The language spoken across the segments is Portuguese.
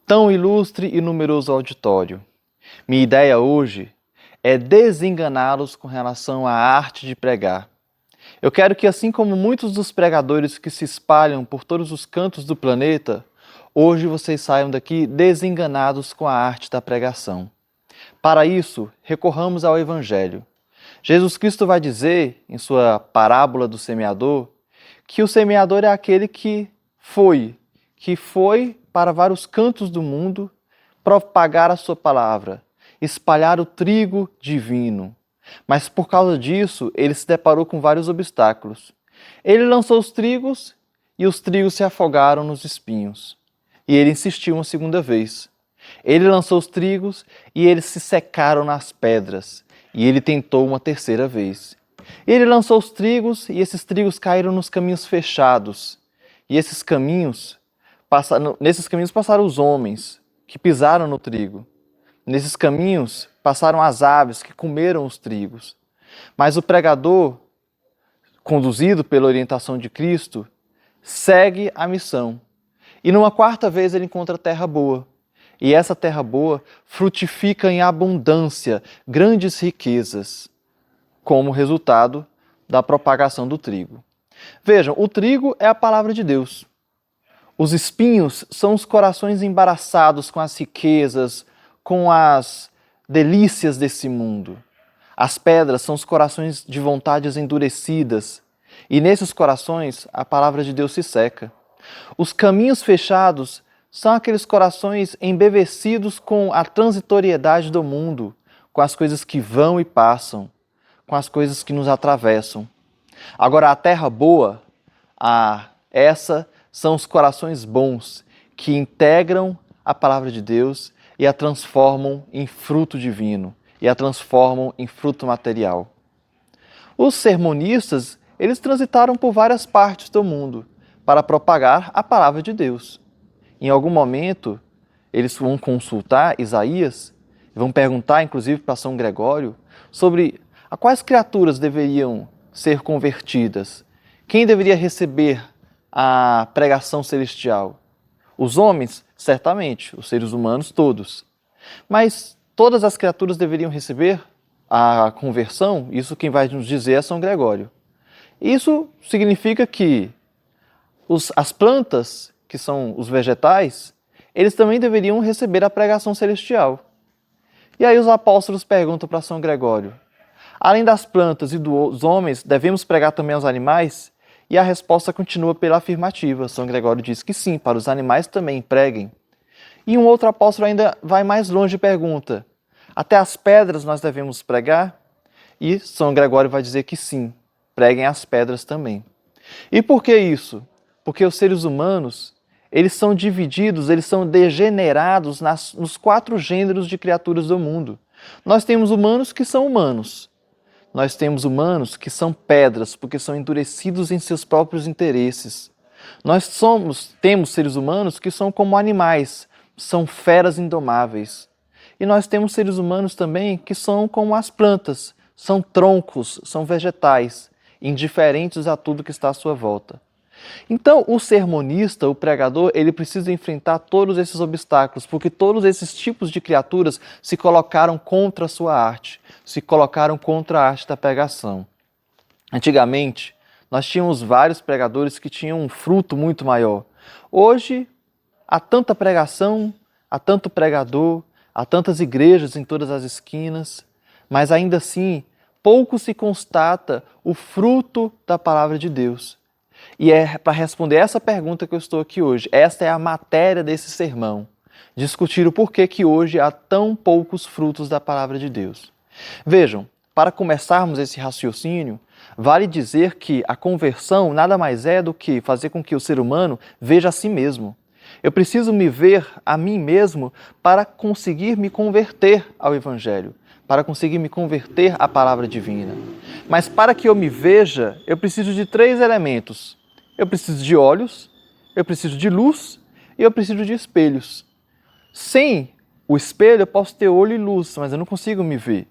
Tão ilustre e numeroso auditório, minha ideia hoje é desenganá-los com relação à arte de pregar. Eu quero que, assim como muitos dos pregadores que se espalham por todos os cantos do planeta, hoje vocês saiam daqui desenganados com a arte da pregação. Para isso, recorramos ao Evangelho. Jesus Cristo vai dizer, em sua parábola do semeador, que o semeador é aquele que foi para vários cantos do mundo propagar a sua palavra, espalhar o trigo divino. Mas por causa disso, ele se deparou com vários obstáculos. Ele lançou os trigos e os trigos se afogaram nos espinhos. E ele insistiu uma segunda vez. Ele lançou os trigos e eles se secaram nas pedras. E ele tentou uma terceira vez. Ele lançou os trigos e esses trigos caíram nos caminhos fechados. E nesses caminhos passaram os homens que pisaram no trigo. Nesses caminhos passaram as aves que comeram os trigos. Mas o pregador, conduzido pela orientação de Cristo, segue a missão. E numa quarta vez ele encontra terra boa. E essa terra boa frutifica em abundância, grandes riquezas, como resultado da propagação do trigo. Vejam, o trigo é a palavra de Deus. Os espinhos são os corações embaraçados com as riquezas, com as delícias desse mundo. As pedras são os corações de vontades endurecidas. E nesses corações a palavra de Deus se seca. Os caminhos fechados são aqueles corações embevecidos com a transitoriedade do mundo, com as coisas que vão e passam, com as coisas que nos atravessam. Agora, a terra boa, essa são os corações bons, que integram a palavra de Deus e a transformam em fruto divino, e a transformam em fruto material. Os sermonistas, eles transitaram por várias partes do mundo para propagar a palavra de Deus. Em algum momento, eles vão consultar Isaías, vão perguntar, inclusive, para São Gregório, sobre a quais criaturas deveriam ser convertidas, quem deveria receber a pregação celestial. Os homens, certamente, os seres humanos todos. Mas todas as criaturas deveriam receber a conversão? Isso quem vai nos dizer é São Gregório. Isso significa que as plantas, que são os vegetais, eles também deveriam receber a pregação celestial. E aí os apóstolos perguntam para São Gregório, além das plantas e dos homens, devemos pregar também aos animais? E a resposta continua pela afirmativa. São Gregório diz que sim, para os animais também preguem. E um outro apóstolo ainda vai mais longe e pergunta, até as pedras nós devemos pregar? E São Gregório vai dizer que sim, preguem as pedras também. E por que isso? Porque os seres humanos, eles são divididos, eles são degenerados nos 4 gêneros de criaturas do mundo. Nós temos humanos que são humanos. Nós temos humanos que são pedras, porque são endurecidos em seus próprios interesses. Temos seres humanos que são como animais, são feras indomáveis. E nós temos seres humanos também que são como as plantas, são troncos, são vegetais, indiferentes a tudo que está à sua volta. Então, o sermonista, o pregador, ele precisa enfrentar todos esses obstáculos, porque todos esses tipos de criaturas se colocaram contra a sua arte, se colocaram contra a arte da pregação. Antigamente, nós tínhamos vários pregadores que tinham um fruto muito maior. Hoje, há tanta pregação, há tanto pregador, há tantas igrejas em todas as esquinas, mas ainda assim, pouco se constata o fruto da palavra de Deus. E é para responder essa pergunta que eu estou aqui hoje. Esta é a matéria desse sermão. Discutir o porquê que hoje há tão poucos frutos da palavra de Deus. Vejam, para começarmos esse raciocínio, vale dizer que a conversão nada mais é do que fazer com que o ser humano veja a si mesmo. Eu preciso me ver a mim mesmo para conseguir me converter ao Evangelho, para conseguir me converter à palavra divina. Mas para que eu me veja, eu preciso de 3 elementos. Eu preciso de olhos, eu preciso de luz e eu preciso de espelhos. Sem o espelho eu posso ter olho e luz, mas eu não consigo me ver.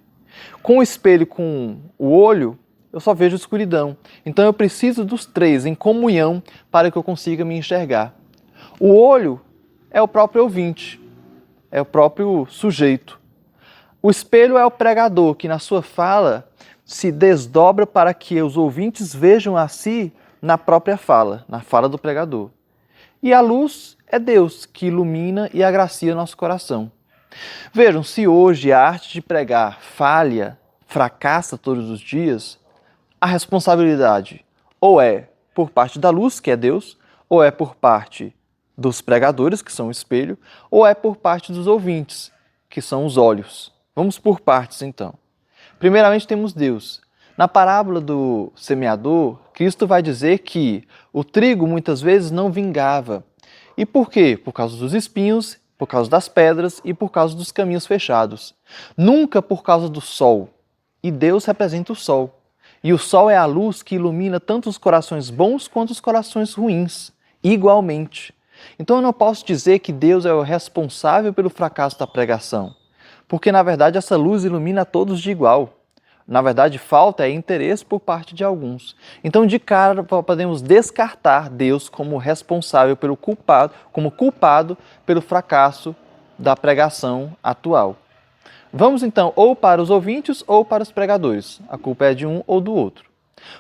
Com o espelho e com o olho, eu só vejo escuridão. Então eu preciso dos 3 em comunhão para que eu consiga me enxergar. O olho é o próprio ouvinte. é o próprio sujeito. O espelho é o pregador que na sua fala se desdobra para que os ouvintes vejam a si na própria fala, na fala do pregador. E a luz é Deus que ilumina e agracia nosso coração. Vejam, se hoje a arte de pregar falha, fracassa todos os dias, a responsabilidade ou é por parte da luz, que é Deus, ou é por parte dos pregadores, que são o espelho, ou é por parte dos ouvintes, que são os olhos. Vamos por partes, então. Primeiramente temos Deus. Na parábola do semeador, Cristo vai dizer que o trigo muitas vezes não vingava. E por quê? Por causa dos espinhos, por causa das pedras e por causa dos caminhos fechados. Nunca por causa do sol. E Deus representa o sol. E o sol é a luz que ilumina tanto os corações bons quanto os corações ruins, igualmente. Então eu não posso dizer que Deus é o responsável pelo fracasso da pregação, porque na verdade essa luz ilumina a todos de igual. Na verdade, falta interesse por parte de alguns. Então, de cara, podemos descartar Deus como responsável pelo culpado, como culpado pelo fracasso da pregação atual. Vamos então ou para os ouvintes ou para os pregadores. A culpa é de um ou do outro.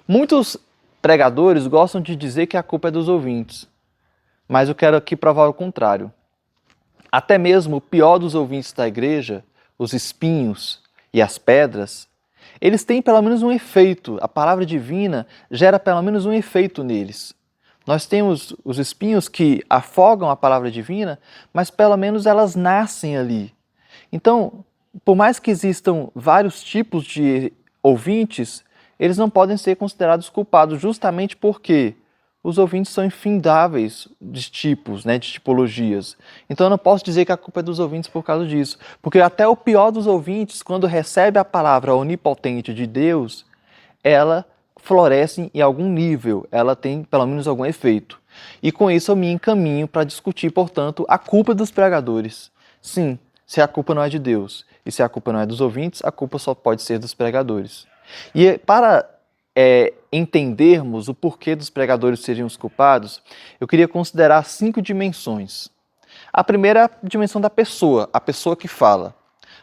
Muitos pregadores gostam de dizer que a culpa é dos ouvintes, mas eu quero aqui provar o contrário. Até mesmo o pior dos ouvintes da igreja, os espinhos e as pedras, eles têm pelo menos um efeito. A palavra divina gera pelo menos um efeito neles. Nós temos os espinhos que afogam a palavra divina, mas pelo menos elas nascem ali. Então, por mais que existam vários tipos de ouvintes, eles não podem ser considerados culpados justamente porque os ouvintes são infindáveis de tipos, de tipologias. Então eu não posso dizer que a culpa é dos ouvintes por causa disso. Porque até o pior dos ouvintes, quando recebe a palavra onipotente de Deus, ela floresce em algum nível, ela tem pelo menos algum efeito. E com isso eu me encaminho para discutir, portanto, a culpa dos pregadores. Sim, se a culpa não é de Deus e se a culpa não é dos ouvintes, a culpa só pode ser dos pregadores. E para entendermos o porquê dos pregadores seriam os culpados, eu queria considerar 5 dimensões. A primeira é a dimensão da pessoa, a pessoa que fala.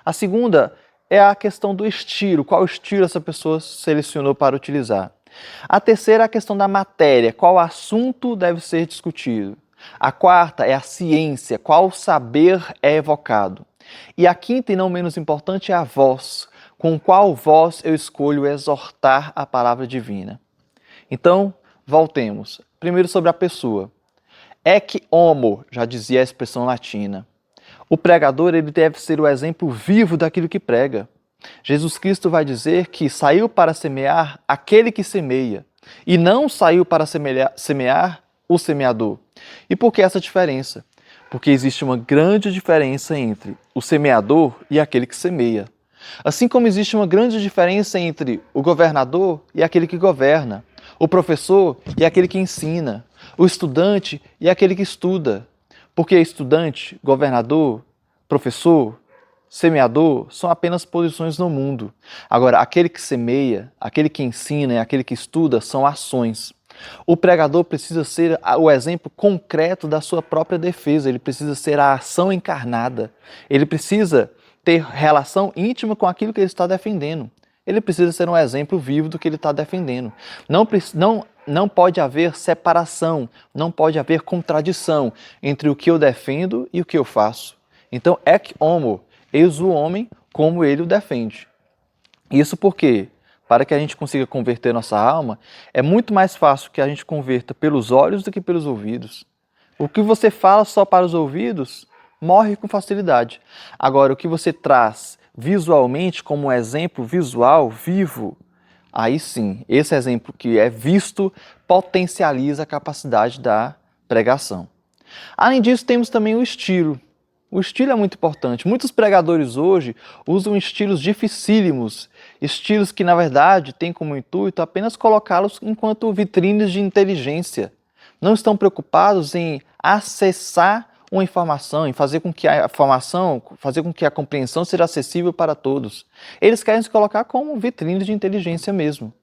A segunda é a questão do estilo, qual estilo essa pessoa selecionou para utilizar. A terceira é a questão da matéria, qual assunto deve ser discutido. A quarta é a ciência, qual saber é evocado. E a quinta e não menos importante é a voz, com qual voz eu escolho exortar a palavra divina. Então, voltemos. Primeiro sobre a pessoa. Ec homo, já dizia a expressão latina. O pregador ele deve ser o exemplo vivo daquilo que prega. Jesus Cristo vai dizer que saiu para semear aquele que semeia, e não saiu para semear o semeador. E por que essa diferença? Porque existe uma grande diferença entre o semeador e aquele que semeia. Assim como existe uma grande diferença entre o governador e aquele que governa, o professor e aquele que ensina, o estudante e aquele que estuda. Porque estudante, governador, professor, semeador são apenas posições no mundo. Agora, aquele que semeia, aquele que ensina e aquele que estuda são ações. O pregador precisa ser o exemplo concreto da sua própria defesa, ele precisa ser a ação encarnada, ele precisa ter relação íntima com aquilo que ele está defendendo. Ele precisa ser um exemplo vivo do que ele está defendendo. Não pode haver separação, não pode haver contradição entre o que eu defendo e o que eu faço. Então, ec homo, eis o homem como ele o defende. Isso porque, para que a gente consiga converter nossa alma, é muito mais fácil que a gente converta pelos olhos do que pelos ouvidos. O que você fala só para os ouvidos morre com facilidade. Agora, o que você traz visualmente como um exemplo visual, vivo, aí sim, esse exemplo que é visto potencializa a capacidade da pregação. Além disso, temos também o estilo. O estilo é muito importante. Muitos pregadores hoje usam estilos dificílimos, estilos que, na verdade, têm como intuito apenas colocá-los enquanto vitrines de inteligência. Não estão preocupados em acessar uma informação, em fazer com que a informação, fazer com que a compreensão seja acessível para todos. Eles querem se colocar como vitrines de inteligência mesmo.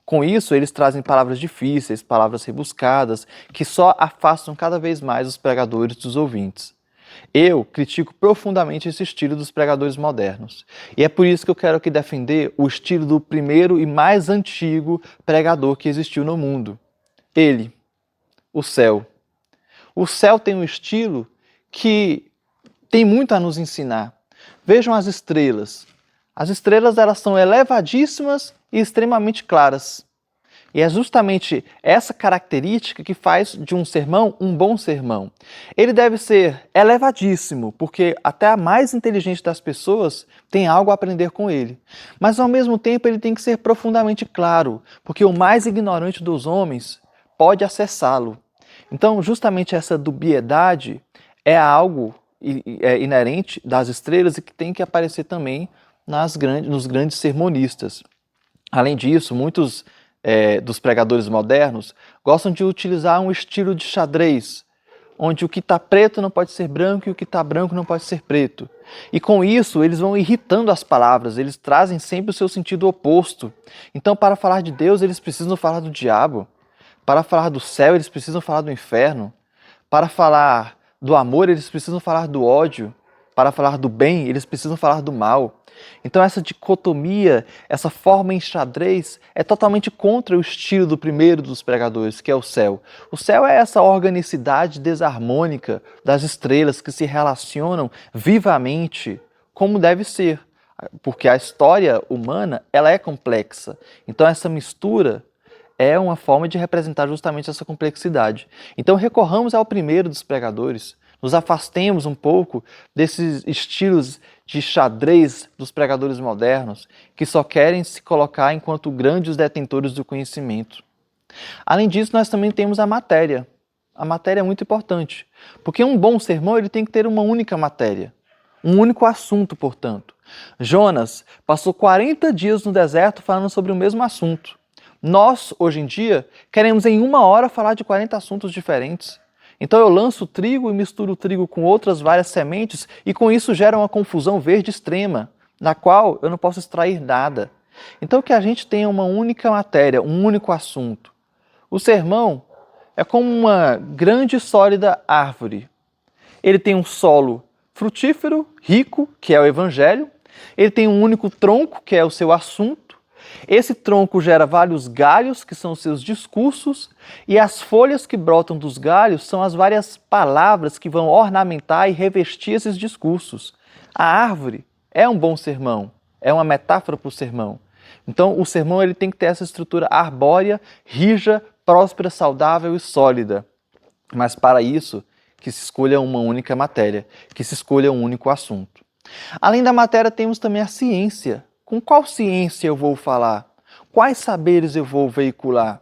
Com isso, eles trazem palavras difíceis, palavras rebuscadas, que só afastam cada vez mais os pregadores dos ouvintes. Eu critico profundamente esse estilo dos pregadores modernos. E é por isso que eu quero aqui defender o estilo do primeiro e mais antigo pregador que existiu no mundo. Ele, o céu. O céu tem um estilo que tem muito a nos ensinar. Vejam as estrelas. As estrelas, elas são elevadíssimas e extremamente claras. E é justamente essa característica que faz de um sermão um bom sermão. Ele deve ser elevadíssimo, porque até a mais inteligente das pessoas tem algo a aprender com ele. Mas ao mesmo tempo ele tem que ser profundamente claro, porque o mais ignorante dos homens pode acessá-lo. Então, justamente essa dubiedade é algo inerente das estrelas e que tem que aparecer também nos grandes sermonistas. Além disso, muitos dos pregadores modernos gostam de utilizar um estilo de xadrez, onde o que está preto não pode ser branco e o que está branco não pode ser preto. E com isso, eles vão irritando as palavras, eles trazem sempre o seu sentido oposto. Então, para falar de Deus, eles precisam falar do diabo. Para falar do céu, eles precisam falar do inferno. Para falar do amor, eles precisam falar do ódio. Para falar do bem, eles precisam falar do mal. Então essa dicotomia, essa forma em xadrez é totalmente contra o estilo do primeiro dos pregadores, que é o céu. O céu é essa organicidade desarmônica das estrelas que se relacionam vivamente como deve ser, porque a história humana ela é complexa. Então essa mistura é uma forma de representar justamente essa complexidade. Então recorramos ao primeiro dos pregadores, nos afastemos um pouco desses estilos de xadrez dos pregadores modernos, que só querem se colocar enquanto grandes detentores do conhecimento. Além disso, nós também temos a matéria. A matéria é muito importante, porque um bom sermão ele tem que ter uma única matéria, um único assunto, portanto. Jonas passou 40 dias no deserto falando sobre o mesmo assunto. Nós, hoje em dia, queremos em uma hora falar de 40 assuntos diferentes. Então eu lanço trigo e misturo o trigo com outras várias sementes e com isso gera uma confusão verde extrema, na qual eu não posso extrair nada. Então que a gente tenha uma única matéria, um único assunto. O sermão é como uma grande e sólida árvore. Ele tem um solo frutífero, rico, que é o evangelho. Ele tem um único tronco, que é o seu assunto. Esse tronco gera vários galhos, que são os seus discursos, e as folhas que brotam dos galhos são as várias palavras que vão ornamentar e revestir esses discursos. A árvore é um bom sermão, é uma metáfora para o sermão. Então, o sermão ele tem que ter essa estrutura arbórea, rija, próspera, saudável e sólida. Mas para isso, que se escolha uma única matéria, que se escolha um único assunto. Além da matéria, temos também a ciência. Com qual ciência eu vou falar? Quais saberes eu vou veicular?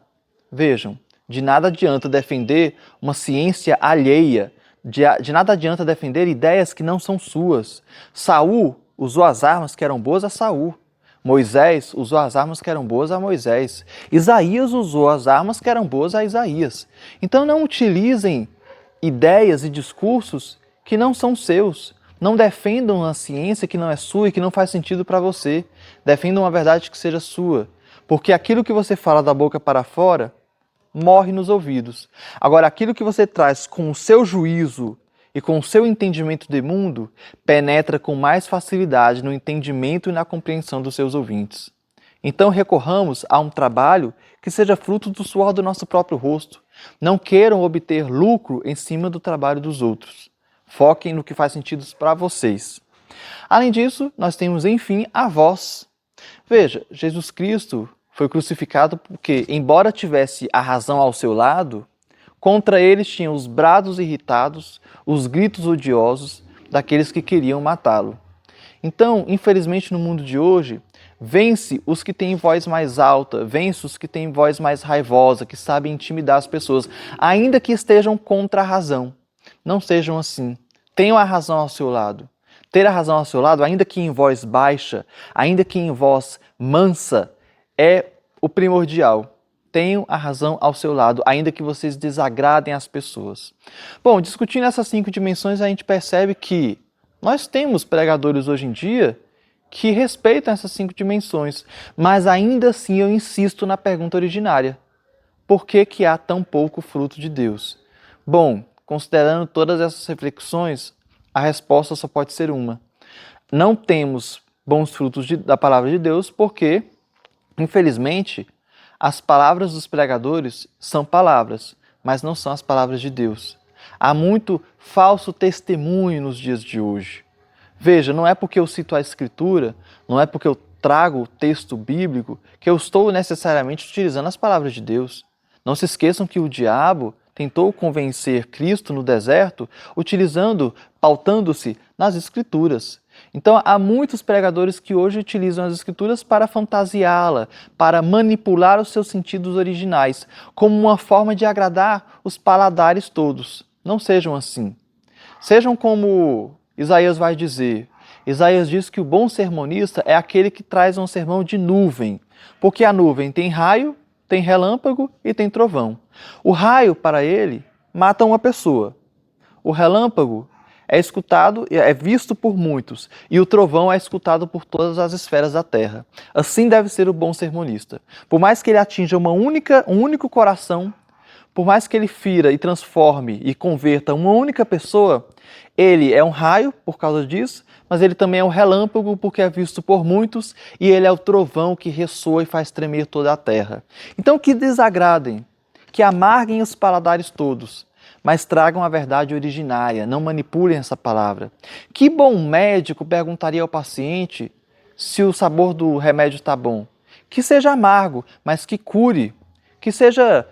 Vejam, de nada adianta defender uma ciência alheia, de nada adianta defender ideias que não são suas. Saul usou as armas que eram boas a Saul. Moisés usou as armas que eram boas a Moisés. Isaías usou as armas que eram boas a Isaías. Então não utilizem ideias e discursos que não são seus. Não defendam a ciência que não é sua e que não faz sentido para você. Defendam uma verdade que seja sua. Porque aquilo que você fala da boca para fora morre nos ouvidos. Agora, aquilo que você traz com o seu juízo e com o seu entendimento de mundo penetra com mais facilidade no entendimento e na compreensão dos seus ouvintes. Então recorramos a um trabalho que seja fruto do suor do nosso próprio rosto. Não queiram obter lucro em cima do trabalho dos outros. Foquem no que faz sentido para vocês. Além disso, nós temos, enfim, a voz. Veja, Jesus Cristo foi crucificado porque, embora tivesse a razão ao seu lado, contra eles tinham os brados irritados, os gritos odiosos daqueles que queriam matá-lo. Então, infelizmente, no mundo de hoje, vence os que têm voz mais alta, vence os que têm voz mais raivosa, que sabem intimidar as pessoas, ainda que estejam contra a razão. Não sejam assim. Tenham a razão ao seu lado. Ter a razão ao seu lado, ainda que em voz baixa, ainda que em voz mansa, é o primordial. Tenham a razão ao seu lado, ainda que vocês desagradem as pessoas. Bom, discutindo essas 5 dimensões, a gente percebe que nós temos pregadores hoje em dia que respeitam essas 5 dimensões, mas ainda assim eu insisto na pergunta originária. Por que que há tão pouco fruto de Deus? Bom, considerando todas essas reflexões, A resposta só pode ser uma. Não temos bons frutos da palavra de Deus porque, infelizmente, as palavras dos pregadores são palavras, mas não são as palavras de Deus. Há muito falso testemunho nos dias de hoje. Veja, não é porque eu cito a Escritura, não é porque eu trago o texto bíblico, que eu estou necessariamente utilizando as palavras de Deus. Não se esqueçam que o diabo tentou convencer Cristo no deserto, pautando-se nas Escrituras. Então, há muitos pregadores que hoje utilizam as Escrituras para fantasiá-la, para manipular os seus sentidos originais, como uma forma de agradar os paladares todos. Não sejam assim. Sejam como Isaías vai dizer. Isaías diz que o bom sermonista é aquele que traz um sermão de nuvem, porque a nuvem tem raio, tem relâmpago e tem trovão. O raio, para ele, mata uma pessoa. O relâmpago é escutado, é visto por muitos, e o trovão é escutado por todas as esferas da terra. Assim deve ser o bom sermonista. Por mais que ele atinja um único coração, por mais que ele fira e transforme e converta uma única pessoa, ele é um raio por causa disso, mas ele também é um relâmpago porque é visto por muitos, e ele é o trovão que ressoa e faz tremer toda a terra. Então que desagradem, que amarguem os paladares todos, mas tragam a verdade originária, não manipulem essa palavra. Que bom médico perguntaria ao paciente se o sabor do remédio está bom? Que seja amargo, mas que cure. Que seja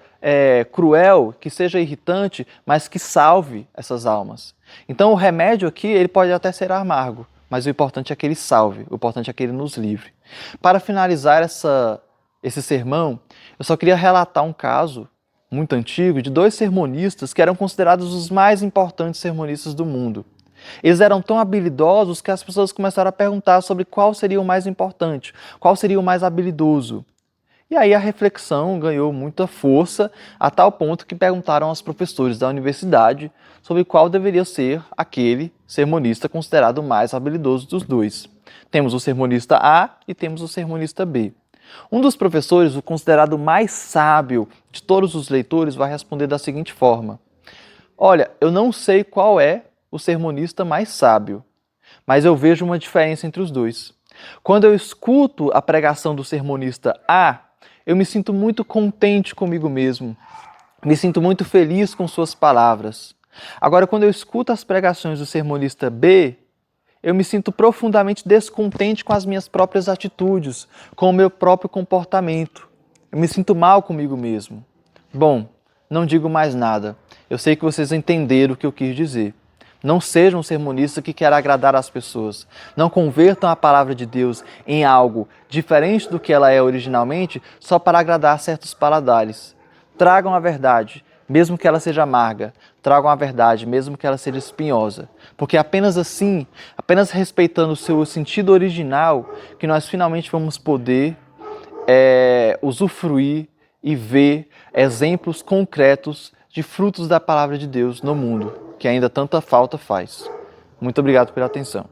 cruel, que seja irritante, mas que salve essas almas. Então o remédio aqui, ele pode até ser amargo, mas o importante é que ele salve, o importante é que ele nos livre. Para finalizar esse sermão, eu só queria relatar um caso muito antigo de dois sermonistas que eram considerados os mais importantes sermonistas do mundo. Eles eram tão habilidosos que as pessoas começaram a perguntar sobre qual seria o mais importante, qual seria o mais habilidoso. E aí a reflexão ganhou muita força, a tal ponto que perguntaram aos professores da universidade sobre qual deveria ser aquele sermonista considerado o mais habilidoso dos dois. Temos o sermonista A e temos o sermonista B. Um dos professores, o considerado mais sábio de todos os leitores, vai responder da seguinte forma: olha, eu não sei qual é o sermonista mais sábio, mas eu vejo uma diferença entre os dois. Quando eu escuto a pregação do sermonista A, eu me sinto muito contente comigo mesmo, me sinto muito feliz com suas palavras. Agora, quando eu escuto as pregações do sermonista B, eu me sinto profundamente descontente com as minhas próprias atitudes, com o meu próprio comportamento. Eu me sinto mal comigo mesmo. Bom, não digo mais nada. Eu sei que vocês entenderam o que eu quis dizer. Não sejam um sermonista que quer agradar as pessoas. Não convertam a palavra de Deus em algo diferente do que ela é originalmente só para agradar certos paladares. Tragam a verdade, mesmo que ela seja amarga. Tragam a verdade, mesmo que ela seja espinhosa. Porque apenas assim, apenas respeitando o seu sentido original, que nós finalmente vamos poder usufruir e ver exemplos concretos de frutos da palavra de Deus no mundo, que ainda tanta falta faz. Muito obrigado pela atenção.